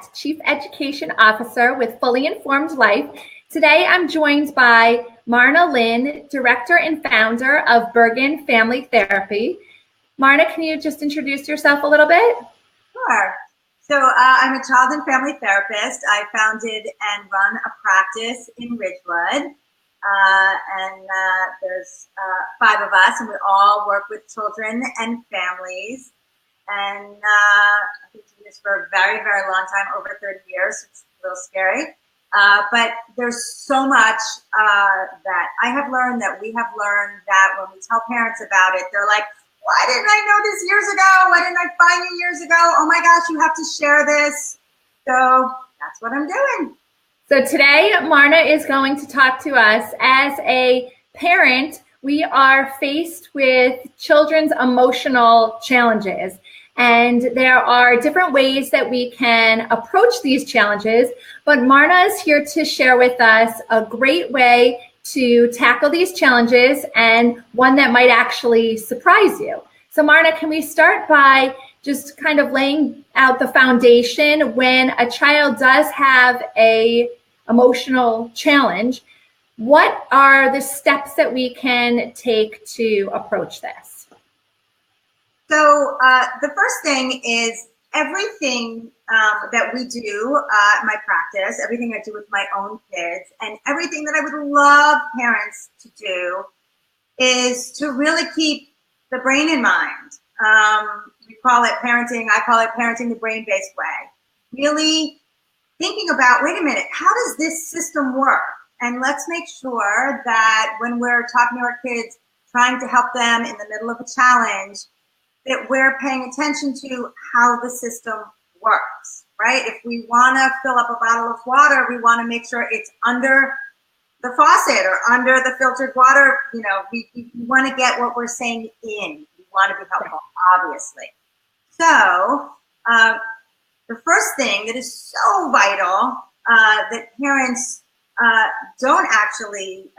Arquette, Chief Education Officer with Fully Informed Life. Today I'm joined by Marna Lynn, Director and Founder of Bergen Family Therapy. Marna, can you just introduce yourself a little bit? Sure. So I'm a child and family therapist. I founded and run a practice in Ridgewood. There's 5 of us, and we all work with children and families. And I've been doing this for a very, very long time, over 30 years. It's a little scary. But there's so much that I have learned, that we have learned, that when we tell parents about it, they're like, why didn't I know this years ago? Why didn't I find you years ago? Oh my gosh, you have to share this. So that's what I'm doing. So today, Marna is going to talk to us. As a parent, we are faced with children's emotional challenges. And there are different ways that we can approach these challenges. But Marna is here to share with us a great way to tackle these challenges, and one that might actually surprise you. So Marna, can we start by just kind of laying out the foundation when a child does have a emotional challenge? What are the steps that we can take to approach this? So the first thing is everything that we do at my practice, everything I do with my own kids, and everything that I would love parents to do is to really keep the brain in mind. We call it parenting. I call it parenting the brain-based way. Really thinking about, wait a minute, how does this system work? And let's make sure that when we're talking to our kids, trying to help them in the middle of a challenge, that we're paying attention to how the system works, right? If we want to fill up a bottle of water, we want to make sure it's under the faucet or under the filtered water. You know, we want to get what we're saying in. We want to be helpful, obviously. So the first thing that is so vital that parents don't actually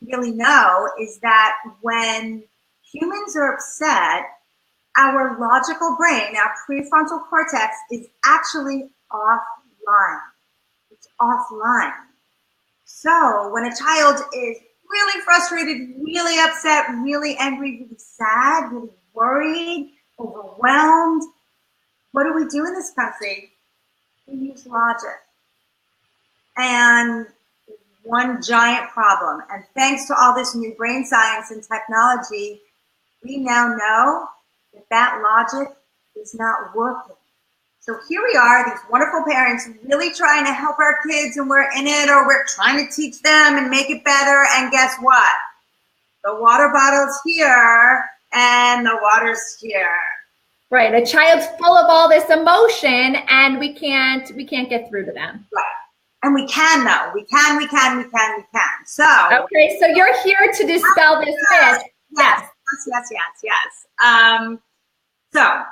really know is that when humans are upset, our logical brain, our prefrontal cortex, is actually offline. It's offline. So when a child is really frustrated, really upset, really angry, really sad, really worried, overwhelmed, what do we do in this country? We use logic. And one giant problem, and thanks to all this new brain science and technology, we now know that logic is not working. So here we are, these wonderful parents really trying to help our kids, and we're in it, or we're trying to teach them and make it better. And guess what? The water bottle's here and the water's here. Right, a child's full of all this emotion, and we can't get through to them. Right. And we can, though. We can. So okay, so you're here to dispel this myth. Yes. So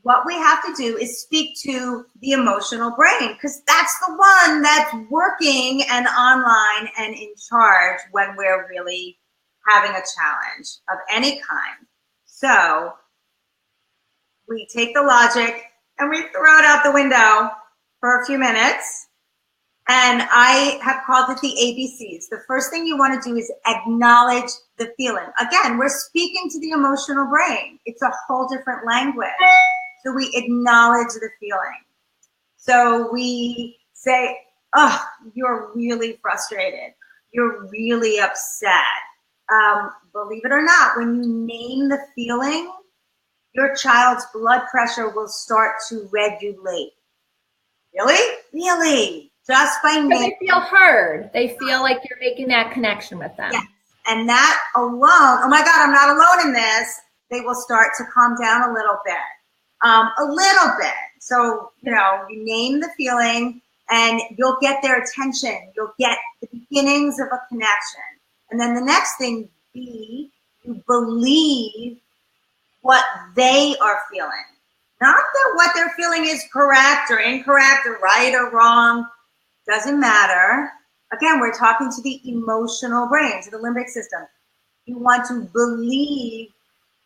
what we have to do is speak to the emotional brain, because that's the one that's working and online and in charge when we're really having a challenge of any kind. So we take the logic and we throw it out the window for a few minutes. And I have called it the ABCs. The first thing you want to do is acknowledge the feeling. Again, we're speaking to the emotional brain. It's a whole different language. So we acknowledge the feeling. So we say, oh, you're really frustrated. You're really upset. Believe it or not, when you name the feeling, your child's blood pressure will start to regulate. Really? Really? Just by naming. They feel heard. They feel like you're making that connection with them. Yes. And that alone, oh my God, I'm not alone in this. They will start to calm down a little bit. So, you name the feeling and you'll get their attention. You'll get the beginnings of a connection. And then the next thing, B, you believe what they are feeling. Not that what they're feeling is correct or incorrect or right or wrong. Doesn't matter. Again, we're talking to the emotional brain, to the limbic system. You want to believe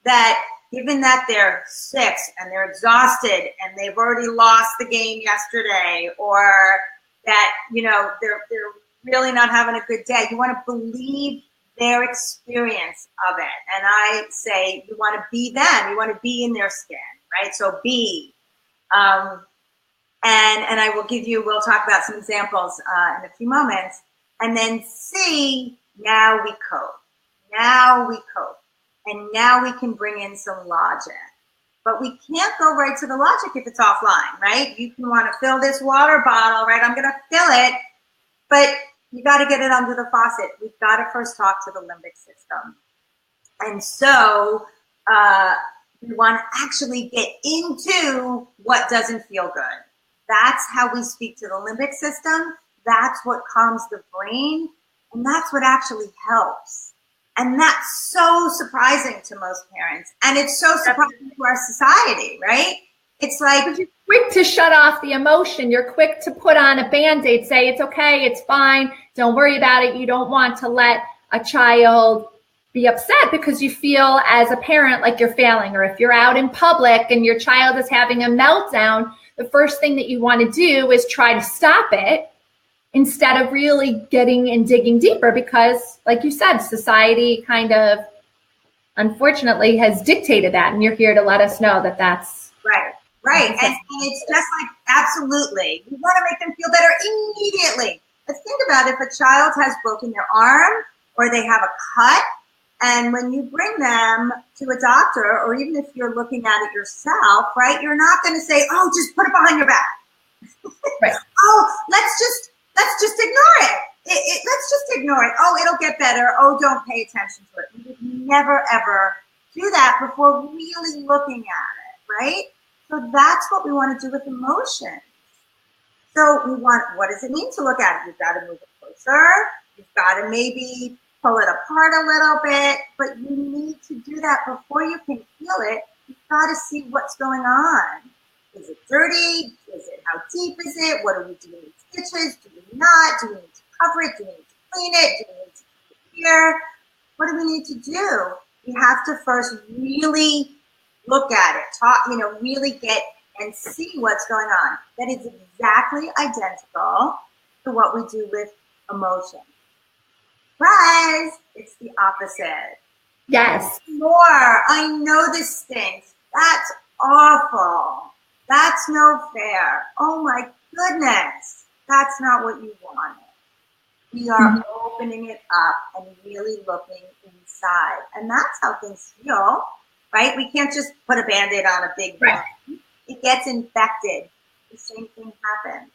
that given that they're 6 and they're exhausted and they've already lost the game yesterday, or that, you know, they're really not having a good day, you want to believe their experience of it. And I say you want to be them. You want to be in their skin, right? So be. And I will give you, we'll talk about some examples in a few moments. And then C, now we cope. Now we cope. And now we can bring in some logic. But we can't go right to the logic if it's offline, right? You can want to fill this water bottle, right? I'm going to fill it. But you got to get it under the faucet. We've got to first talk to the limbic system. And so we want to actually get into what doesn't feel good. That's how we speak to the limbic system. That's what calms the brain. And that's what actually helps. And that's so surprising to most parents. And it's so surprising to our society, right? It's like, you're quick to shut off the emotion. You're quick to put on a Band-Aid, say it's okay, it's fine, don't worry about it. You don't want to let a child be upset because you feel as a parent like you're failing. Or if you're out in public and your child is having a meltdown, the first thing that you want to do is try to stop it instead of really getting and digging deeper, because like you said, society kind of unfortunately has dictated that. And you're here to let us know that that's right. Right. And it's just like, absolutely. You want to make them feel better immediately. Let's think about if a child has broken their arm or they have a cut, and when you bring them to a doctor, or even if you're looking at it yourself, right, you're not going to say, oh, just put it behind your back. Right. Oh, let's just ignore it. Let's just ignore it. Oh, it'll get better. Oh, don't pay attention to it. We would never, ever do that before really looking at it, right? So that's what we want to do with emotions. So we want, what does it mean to look at it? You've got to move it closer. You've got to maybe pull it apart a little bit, but you need to do that before you can feel it. You've got to see what's going on. Is it dirty? Is it, how deep is it? What do we do? Do we need stitches? Do we not? Do we need to cover it? Do we need to clean it? Do we need to keep it here? What do we need to do? We have to first really look at it, talk, you know, really get and see what's going on. That is exactly identical to what we do with emotion. Surprise, it's the opposite. yes. More, I know this stinks. That's awful. That's no fair. Oh my goodness. That's not what you wanted. We are opening it up and really looking inside. And that's how things feel. Right? We can't just put a Band-Aid on a big wound. Right. It gets infected. The same thing happens.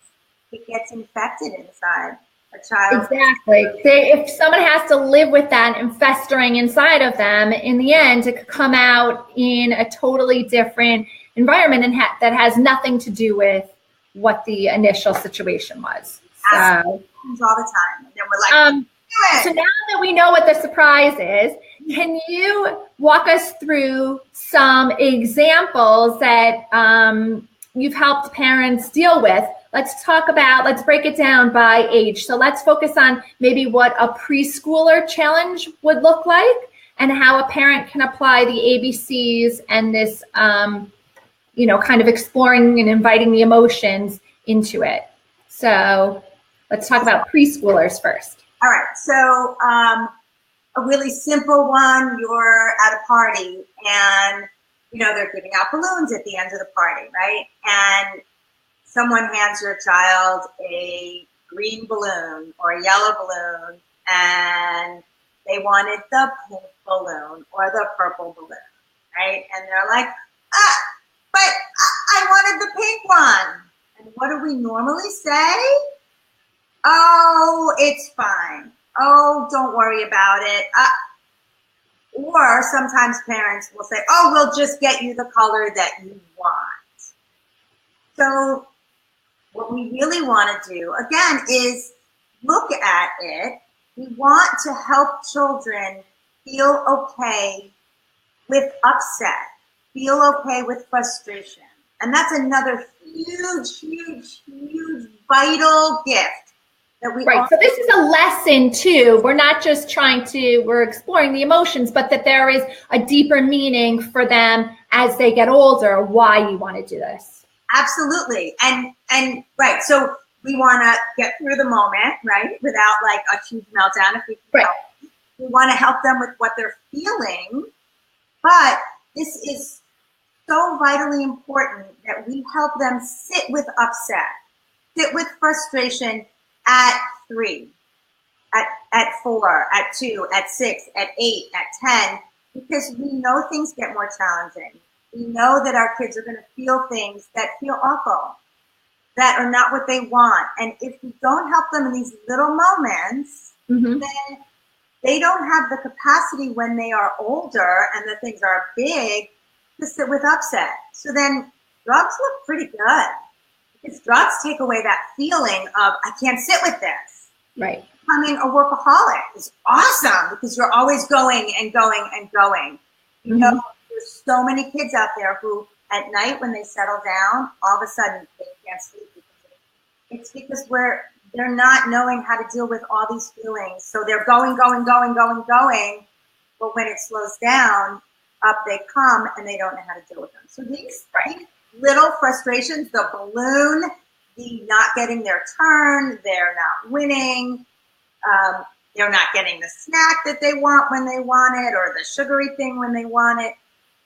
It gets infected inside a child. Exactly. If someone has to live with that and festering inside of them, in the end, it could come out in a totally different environment and that has nothing to do with what the initial situation was. So, all the time. And then we're like, so now that we know what the surprise is, can you walk us through some examples that you've helped parents deal with? Let's break it down by age. So let's focus on maybe what a preschooler challenge would look like and how a parent can apply the ABCs and this, kind of exploring and inviting the emotions into it. So let's talk about preschoolers first. All right, so a really simple one, you're at a party and, they're giving out balloons at the end of the party, right? And someone hands your child a green balloon or a yellow balloon and they wanted the pink balloon or the purple balloon, right? And they're like, but I wanted the pink one. And what do we normally say? Oh, it's fine. Oh, don't worry about it. Or sometimes parents will say, oh, we'll just get you the color that you want. So what we really want to do, again, is look at it. We want to help children feel okay with upset, feel okay with frustration. And that's another huge, huge, huge vital gift that we Right. all. So this is a lesson too. We're not just we're exploring the emotions, but that there is a deeper meaning for them as they get older, why you want to do this. Absolutely. And right. So we want to get through the moment, right? Without like a huge meltdown if we can help. We want to help them with what they're feeling. But this is so vitally important that we help them sit with upset, sit with frustration at 3, at 4, at 2, at 6, at 8, at 10, because we know things get more challenging. We know that our kids are going to feel things that feel awful, that are not what they want. And if we don't help them in these little moments, then they don't have the capacity when they are older and the things are big to sit with upset. So then drugs look pretty good, because drugs take away that feeling of, I can't sit with this. Right. Becoming a workaholic is awesome because you're always going and going and going. You know, there's so many kids out there who at night when they settle down, all of a sudden they can't sleep. It's because they're not knowing how to deal with all these feelings. So they're going. But when it slows down, up they come and they don't know how to deal with them. So these little frustrations, the balloon, the not getting their turn, they're not winning, they're not getting the snack that they want when they want it, or the sugary thing when they want it.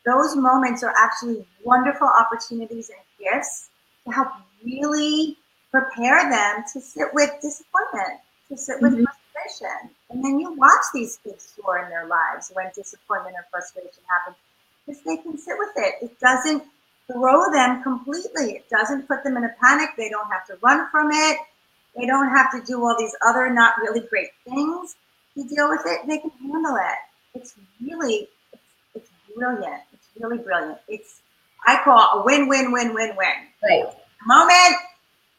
Those moments are actually wonderful opportunities and gifts to help really prepare them to sit with disappointment, to sit with frustration. And then you watch these kids soar in their lives when disappointment or frustration happens, because they can sit with it. It doesn't throw them completely. It doesn't put them in a panic. They don't have to run from it. They don't have to do all these other not really great things to deal with it. They can handle it. It's brilliant. It's really brilliant. I call a win-win-win-win-win. Right. The moment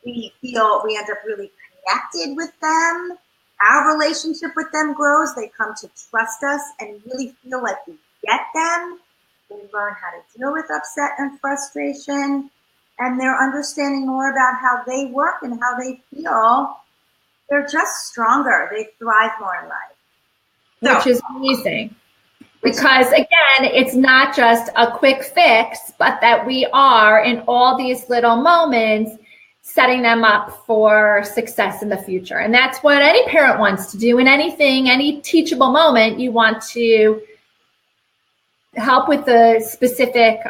we end up really connected with them, our relationship with them grows. They come to trust us and really feel like we get them. They learn how to deal with upset and frustration, and they're understanding more about how they work and how they feel. They're just stronger. They thrive more in life. Which is amazing. Because again, it's not just a quick fix, but that we are in all these little moments setting them up for success in the future. And that's what any parent wants to do in anything, any teachable moment. You want to help with the specific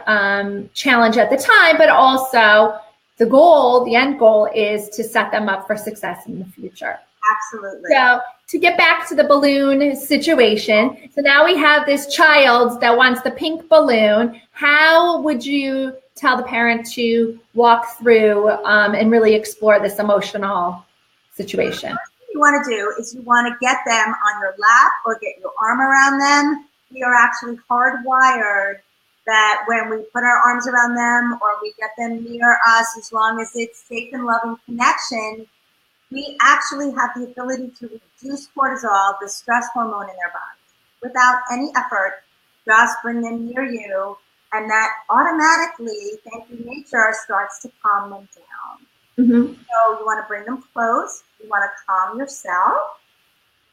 challenge at the time, but also the end goal is to set them up for success in the future. Absolutely. So to get back to the balloon situation, so now we have this child that wants the pink balloon. How would you tell the parent to walk through and really explore this emotional situation? What you want to do is you want to get them on your lap or get your arm around them. We are actually hardwired that when we put our arms around them or we get them near us, as long as it's safe and loving connection, we actually have the ability to reduce cortisol, the stress hormone in their bodies, without any effort. Just bring them near you, and that automatically, thank you, nature, starts to calm them down. So you want to bring them close. You want to calm yourself.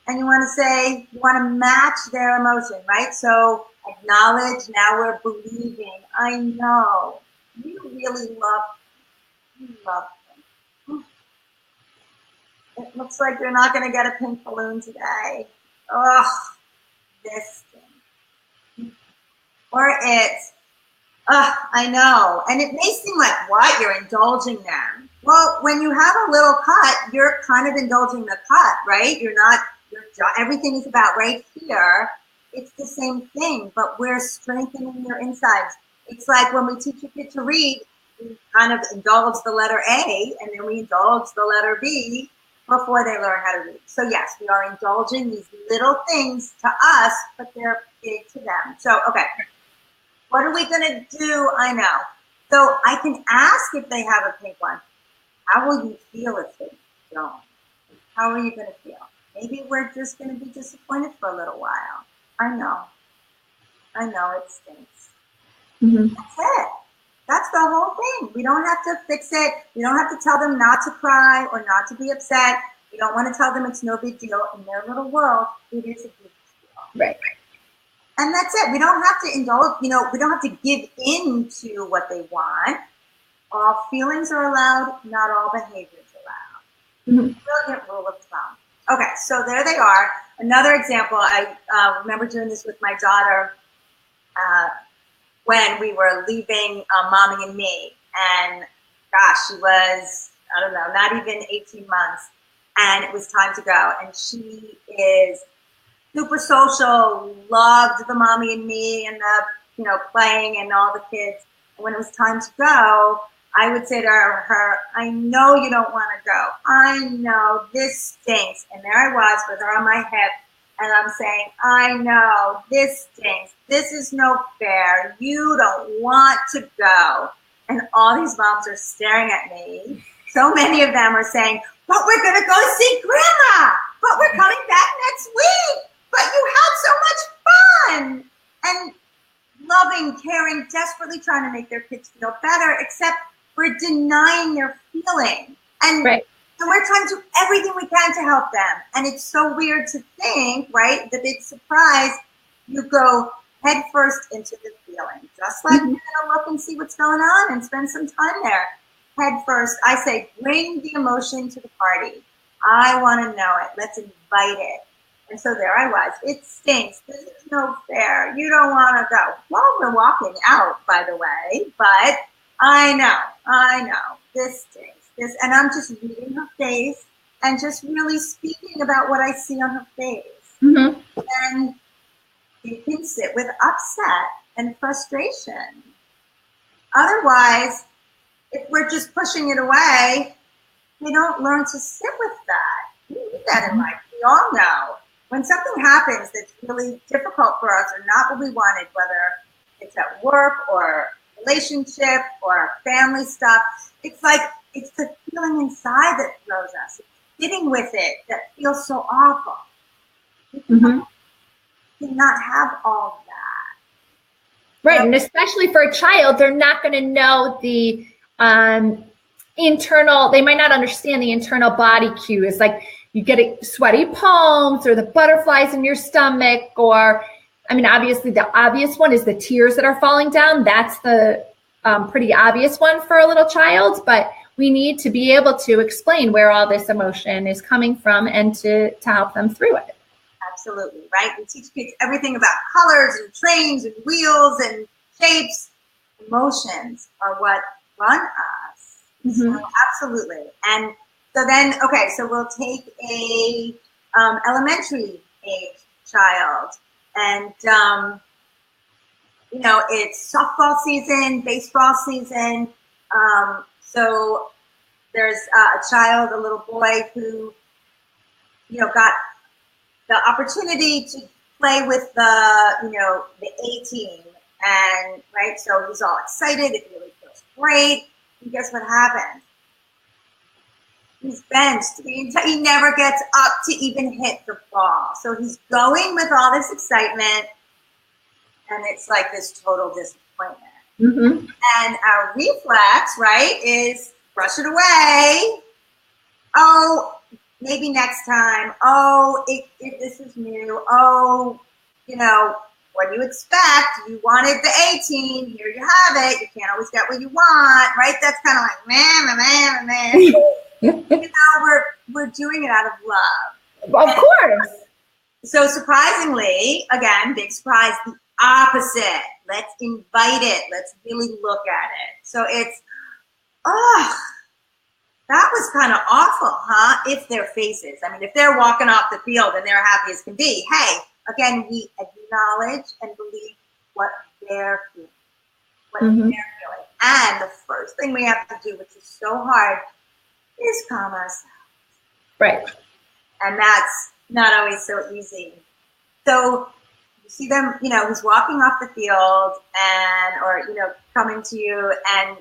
And you want to say, you want to match their emotion, right? So acknowledge, now we're believing. I know. You really love them. You love them. It looks like you're not going to get a pink balloon today. Ugh, this thing. Or it's, I know. And it may seem like, what? You're indulging them. Well, when you have a little cut, you're kind of indulging the cut, right? Everything is about right here. It's the same thing, but we're strengthening their insides. It's like when we teach a kid to read, we kind of indulge the letter A, and then we indulge the letter B before they learn how to read. So yes, we are indulging these little things to us, but they're big to them. So, okay, what are we gonna do? I know. So I can ask if they have a pink one. How will you feel if they don't? How are you gonna feel? Maybe we're just gonna be disappointed for a little while. I know, it stinks. That's it. That's the whole thing. We don't have to fix it. We don't have to tell them not to cry or not to be upset. You don't want to tell them it's no big deal. In their little world, it is a big deal. Right. And that's it. We don't have to indulge, we don't have to give in to what they want. All feelings are allowed, not all behavior is allowed. Mm-hmm. Brilliant rule of thumb. Okay, so there they are. Another example, I remember doing this with my daughter when we were leaving Mommy and Me. And gosh, she was, I don't know, not even 18 months. And it was time to go. And she is super social, loved the Mommy and Me and the, playing and all the kids. And when it was time to go, I would say to her, I know you don't want to go. I know this stinks. And there I was with her on my hip. And I'm saying, I know this stinks. This is no fair. You don't want to go. And all these moms are staring at me. So many of them are saying, but we're going to go see Grandma. But we're coming back next week. But you had so much fun. And loving, caring, desperately trying to make their kids feel better, except we're denying their feeling. And right. So we're trying to do everything we can to help them. And it's so weird to think, right? The big surprise, you go head first into the feeling. Just like you're going to look and see what's going on and spend some time there. Head first. I say, bring the emotion to the party. I want to know it. Let's invite it. And so there I was. It stinks. This is no fair. You don't want to go. Well, we're walking out, by the way. But I know. This stinks. And I'm just reading her face and just really speaking about what I see on her face. Mm-hmm. And you can sit with upset and frustration. Otherwise, if we're just pushing it away, we don't learn to sit with that. We need that in life. We all know. When something happens that's really difficult for us or not what we wanted, whether it's at work or relationship or family stuff, it's like it's the feeling inside that throws us. It's sitting with it that feels so awful. Mm-hmm. We cannot have all that. Right, and especially for a child, they're not going to know the internal, they might not understand the internal body cues. Like you get sweaty palms or the butterflies in your stomach, or, I mean, obviously the obvious one is the tears that are falling down. That's the pretty obvious one for a little child, but we need to be able to explain where all this emotion is coming from and to help them through it. Absolutely, right? We teach kids everything about colors and trains and wheels and shapes. Emotions are what run us. Mm-hmm. So absolutely. And so then, okay, so we'll take a elementary age child, and it's softball season, baseball season. So there's a child, a little boy who, got the opportunity to play with the A team, and right, so he's all excited. It really feels great. And guess what happens? He's benched. He never gets up to even hit the ball. So he's going with all this excitement, and it's like this total disappointment. Mm-hmm. And our reflex, right, is brush it away. Oh, maybe next time. Oh, this is new. Oh, what do you expect? You wanted the A team. Here you have it. You can't always get what you want, right? That's kind of like, man. We're doing it out of love. Of course. So surprisingly, again, big surprise, the opposite. Let's invite it. Let's really look at it. So it's, that was kind of awful, huh? If their faces, I mean, if they're walking off the field and they're happy as can be, hey, again, we acknowledge and believe what they're feeling. And the first thing we have to do, which is so hard, is calm ourselves. Right. And that's not always so easy. So you see them, he's walking off the field or coming to you and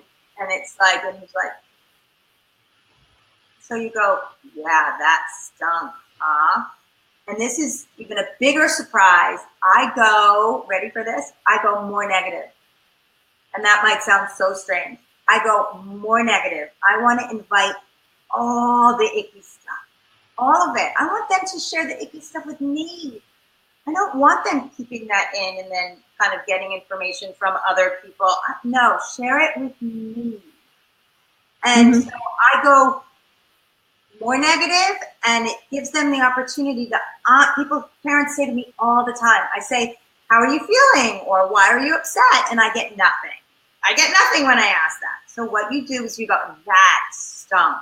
it's like, and he's like, so you go, yeah, that stunk, huh? And this is even a bigger surprise. I go, ready for this? I go more negative. And that might sound so strange. I go more negative. I want to invite all the icky stuff. all of it. I want them to share the icky stuff with me. I don't want them keeping that in and then kind of getting information from other people. No, share it with me. And so I go more negative, and it gives them the opportunity to, parents say to me all the time, I say, how are you feeling? Or why are you upset? And I get nothing. I get nothing when I ask that. So what you do is you go, that stunk.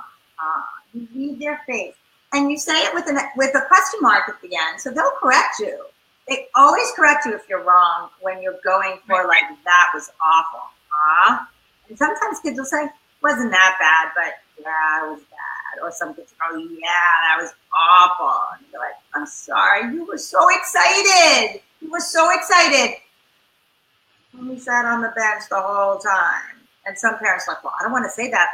You read their face. And you say it with a question mark at the end. So they'll correct you. They always correct you if you're wrong when you're going for like, that was awful. And sometimes kids will say, wasn't that bad, but yeah, it was bad. Or some kids go, yeah, that was awful. And you're like, I'm sorry, you were so excited. You were so excited. And we sat on the bench the whole time. And some parents are like, well, I don't want to say that.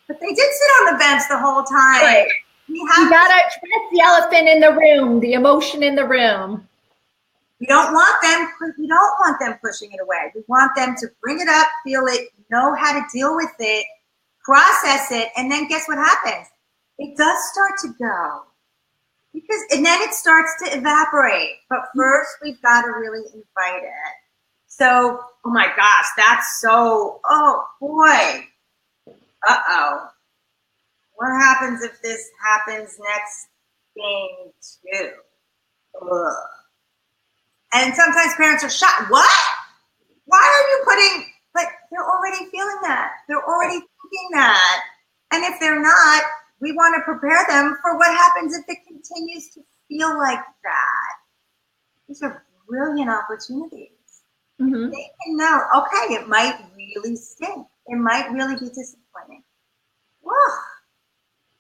But they did sit on the bench the whole time. Right. You gotta address the elephant in the room, the emotion in the room. We don't want them pushing it away. We want them to bring it up, feel it, know how to deal with it, process it, and then guess what happens? It does start to go. And then it starts to evaporate. But first, we've got to really invite it. So, oh my gosh, that's so, oh boy. Uh-oh. What happens if this happens next thing too? Ugh. And sometimes parents are shocked. What? Why are you putting, but they're already feeling that. They're already thinking that. And if they're not, we want to prepare them for what happens if it continues to feel like that. These are brilliant opportunities. Mm-hmm. They can know, okay, it might really stink. It might really be disappointing. Whoa.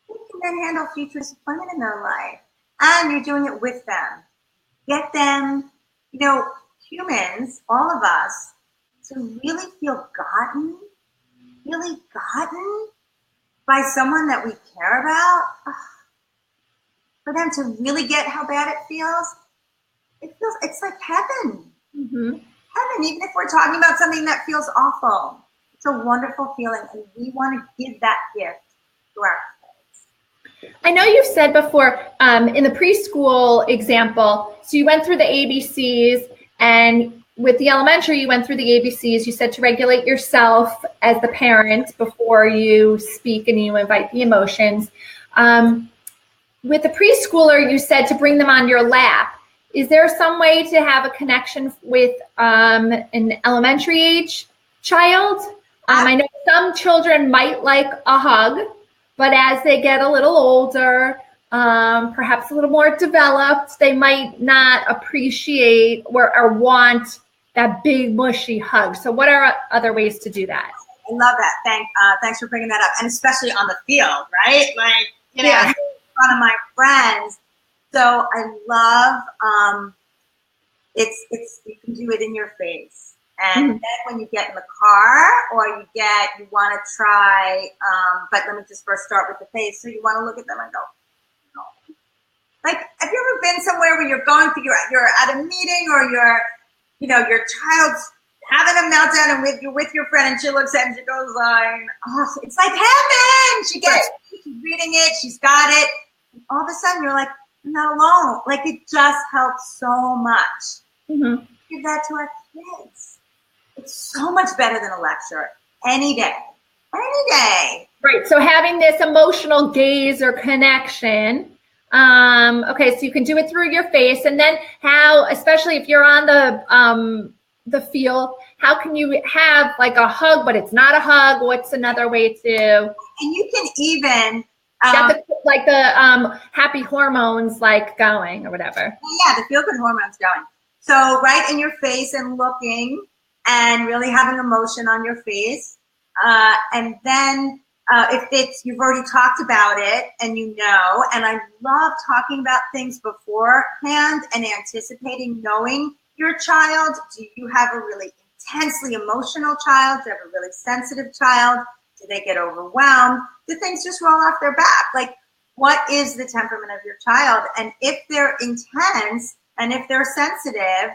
They can then handle future disappointment in their life. And you're doing it with them. Get them, humans, all of us, to really feel gotten by someone that we care about. For them to really get how bad it feels, it's like heaven. Mm-hmm. Heaven, even if we're talking about something that feels awful. It's a wonderful feeling, and we want to give that gift to our kids. I know you've said before, in the preschool example, so you went through the ABCs, and with the elementary, you went through the ABCs. You said to regulate yourself as the parent before you speak and you invite the emotions. With the preschooler, you said to bring them on your lap. Is there some way to have a connection with an elementary age child? I know some children might like a hug, but as they get a little older, perhaps a little more developed, they might not appreciate or want that big mushy hug. So what are other ways to do that? I love that. Thanks for bringing that up. And especially on the field, right? Like, yeah. One of my friends. So I love, you can do it in your face. And then when you get in the car or you want to try, but let me just first start with the face. So you want to look at them and go, no. Like, have you ever been somewhere where you're going through, you're at a meeting or your child's having a meltdown and you're with your friend and she looks at it and she goes like, oh, it's like heaven. She gets it, she's reading it, she's got it. And all of a sudden you're like, I'm not alone. Like, it just helps so much. Mm-hmm. Give that to our kids. It's so much better than a lecture any day. Any day. Right. So having this emotional gaze or connection. Okay, so you can do it through your face, and then how, especially if you're on the field, how can you have like a hug, but it's not a hug? What's another way to? And you can even the happy hormones going or whatever. Yeah, the feel good hormones going. So right in your face and looking and really having emotion on your face, and then. If you've already talked about it and and I love talking about things beforehand and anticipating, knowing your child. Do you have a really intensely emotional child? Do you have a really sensitive child? Do they get overwhelmed? Do things just roll off their back? Like, what is the temperament of your child? And if they're intense and if they're sensitive,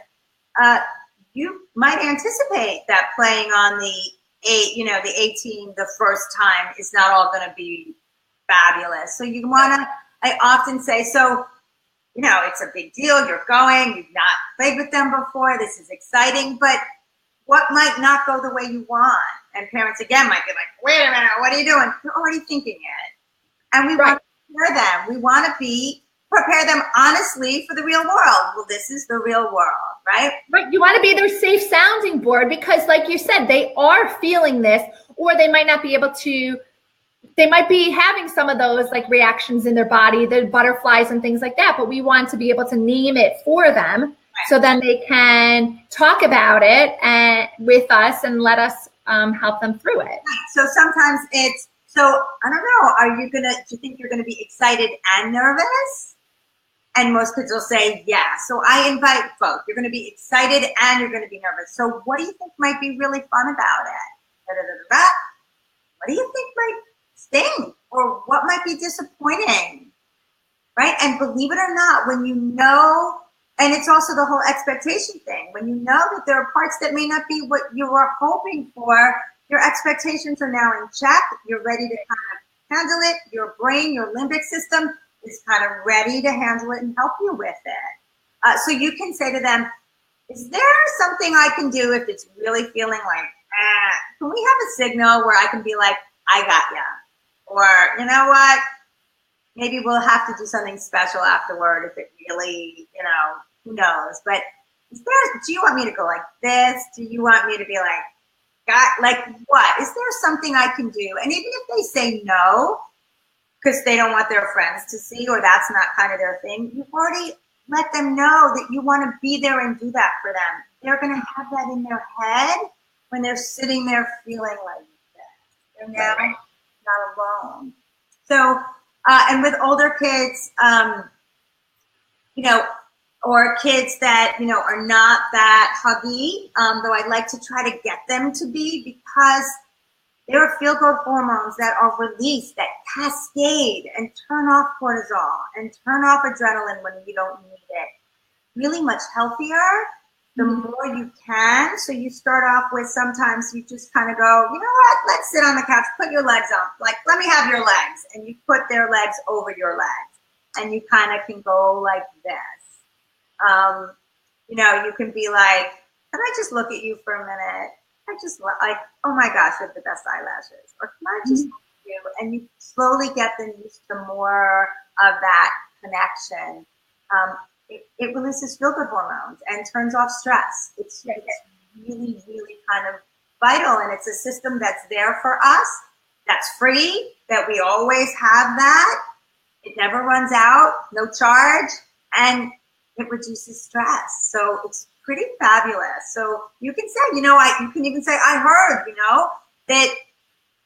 you might anticipate that playing on the 18 the first time is not all going to be fabulous. So you want to I often say, so, it's a big deal. You're going, you've not played with them before. This is exciting, but what might not go the way you want? And parents, again, might be like, wait a minute, what are you doing? You're already thinking it. And we want to prepare them. We want to prepare them honestly for the real world. Well, this is the real world, right? Right. You want to be their safe sounding board because, like you said, they are feeling this, or they might not be able to. They might be having some of those like reactions in their body, the butterflies and things like that, but we want to be able to name it for them so then they can talk about it with us and let us help them through it. So sometimes I don't know, do you think you're going to be excited and nervous? And most kids will say, yeah. So I invite both. You're going to be excited and you're going to be nervous. So what do you think might be really fun about it? What do you think might sting, or what might be disappointing, right? And believe it or not, when you know, and it's also the whole expectation thing, when you know that there are parts that may not be what you were hoping for, your expectations are now in check. You're ready to kind of handle it. Your brain, your limbic system is kind of ready to handle it and help you with it. So you can say to them, is there something I can do if it's really feeling like, can we have a signal where I can be like, I got ya? Or, you know what, maybe we'll have to do something special afterward if it really, who knows. But do you want me to go like this? Do you want me to be like, God, like what? Is there something I can do? And even if they say no, because they don't want their friends to see, or that's not kind of their thing, you've already let them know that you want to be there and do that for them. They're going to have that in their head when they're sitting there feeling like this. They're now not alone. So, and with older kids, or kids that, are not that huggy, though I'd like to try to get them to be, because there are feel-good hormones that are released that cascade and turn off cortisol and turn off adrenaline when you don't need it. Really much healthier the more you can. So you start off with, sometimes you just kind of go, you know what, let's sit on the couch, put your legs on, like, let me have your legs. And you put their legs over your legs. And you kind of can go like this. You can be like, can I just look at you for a minute? I just like, oh my gosh, you have the best eyelashes. Or can I just look at you? And you slowly get them used to more of that connection. It releases feel-good hormones and turns off stress. It's really, really kind of vital. And it's a system that's there for us, that's free, that we always have that. It never runs out, no charge, and it reduces stress. So it's pretty fabulous. So you can say, you can even say, I heard, that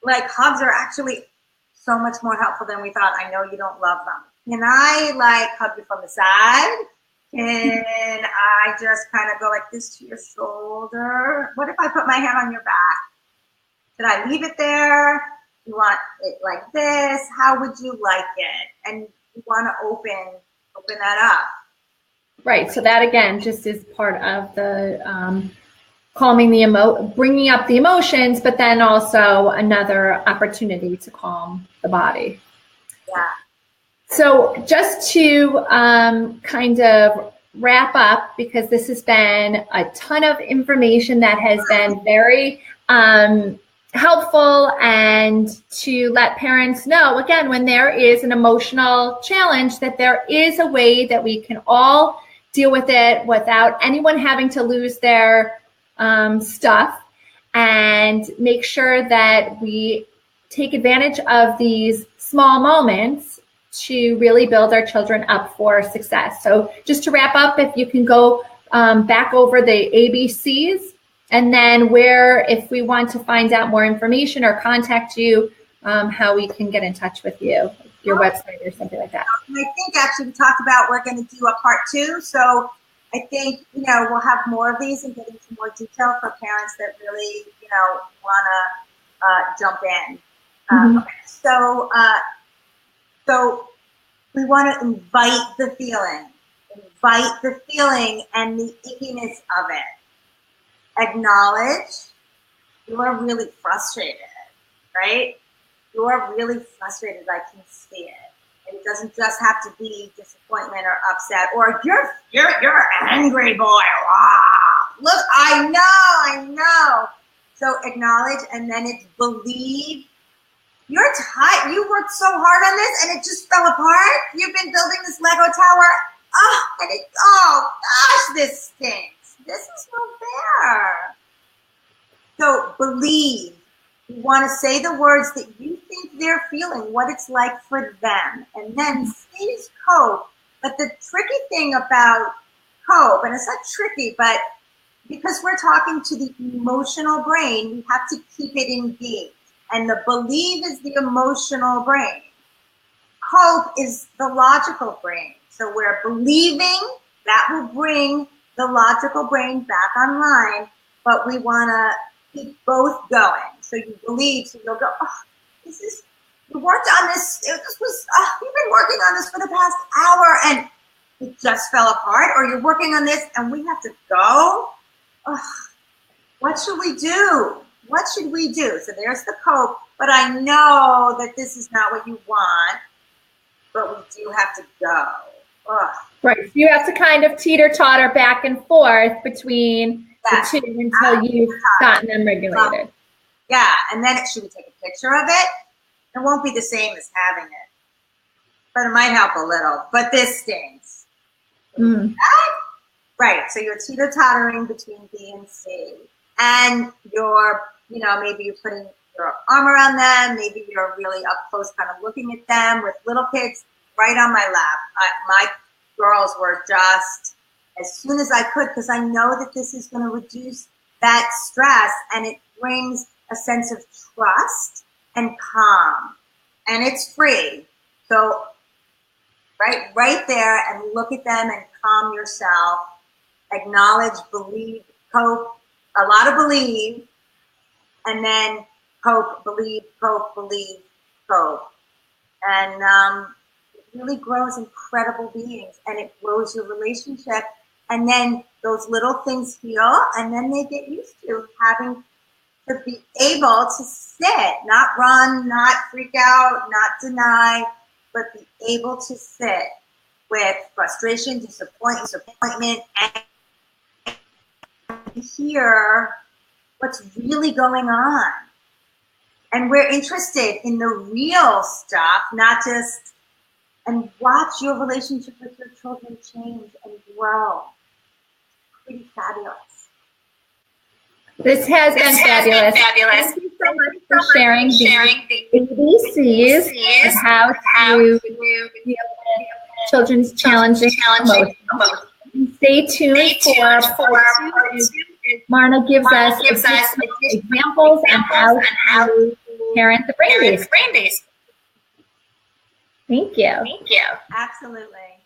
like hugs are actually so much more helpful than we thought. I know you don't love them. Can I like hug you from the side? Can I just kind of go like this to your shoulder? What if I put my hand on your back? Should I leave it there? You want it like this? How would you like it? And you want to open that up. Right. So that again just is part of the calming bringing up the emotions, but then also another opportunity to calm the body. Yeah. So just to kind of wrap up, because this has been a ton of information that has been very helpful, and to let parents know, again, when there is an emotional challenge, that there is a way that we can all deal with it without anyone having to lose their stuff, and make sure that we take advantage of these small moments to really build our children up for success. So just to wrap up, if you can go back over the ABCs, and then if we want to find out more information or contact you, how we can get in touch with you, your website or something like that. I think actually we talked about we're going to do a part 2. So I think, we'll have more of these and get into more detail for parents that really, want to jump in. Okay. So we want to invite the feeling and the ickiness of it. Acknowledge you are really frustrated, right? You are really frustrated. I can see it. It doesn't just have to be disappointment or upset or you're an angry boy. Ah, look, I know. So acknowledge, and then it's believe. You're tired. You worked so hard on this, and it just fell apart. You've been building this Lego tower. Oh gosh, this stinks. This is no fair. So believe. You want to say the words that you think they're feeling, what it's like for them, and then please cope. But the tricky thing about cope, and it's not tricky, but because we're talking to the emotional brain, we have to keep it engaged. And the believe is the emotional brain. Cope is the logical brain. So we're believing, that will bring the logical brain back online, but we want to keep both going. So you believe, so you'll go, you worked on this, you've been working on this for the past hour and it just fell apart, or you're working on this and we have to go. What should we do? What should we do? So there's the cope, but I know that this is not what you want, but we do have to go. Right, so you have to kind of teeter-totter back and forth between the two until you've gotten them regulated. Yeah, and then should we take a picture of it? It won't be the same as having it, but it might help a little. But this stings. Right, so you're teeter-tottering between B and C, and you're, maybe you're putting your arm around them, maybe you're really up close kind of looking at them with little kids right on my lap. My girls were just, as soon as I could, because I know that this is going to reduce that stress, and it brings a sense of trust and calm, and it's free. So right there, and look at them and calm yourself. Acknowledge, believe, cope, a lot of believe, and then cope, believe, cope, believe, cope. And it really grows incredible beings, and it grows your relationship. And then those little things heal, and then they get used to having to be able to sit, not run, not freak out, not deny, but be able to sit with frustration, disappointment, and hear what's really going on. And we're interested in the real stuff, not just, and watch your relationship with your children change and grow. Pretty fabulous. This has been fabulous. Thank you so much for sharing the ABCs of how to deal with children's challenging emotions. Stay tuned for part 2. Marna gives us examples on how to parent the brain base. Thank you. Absolutely.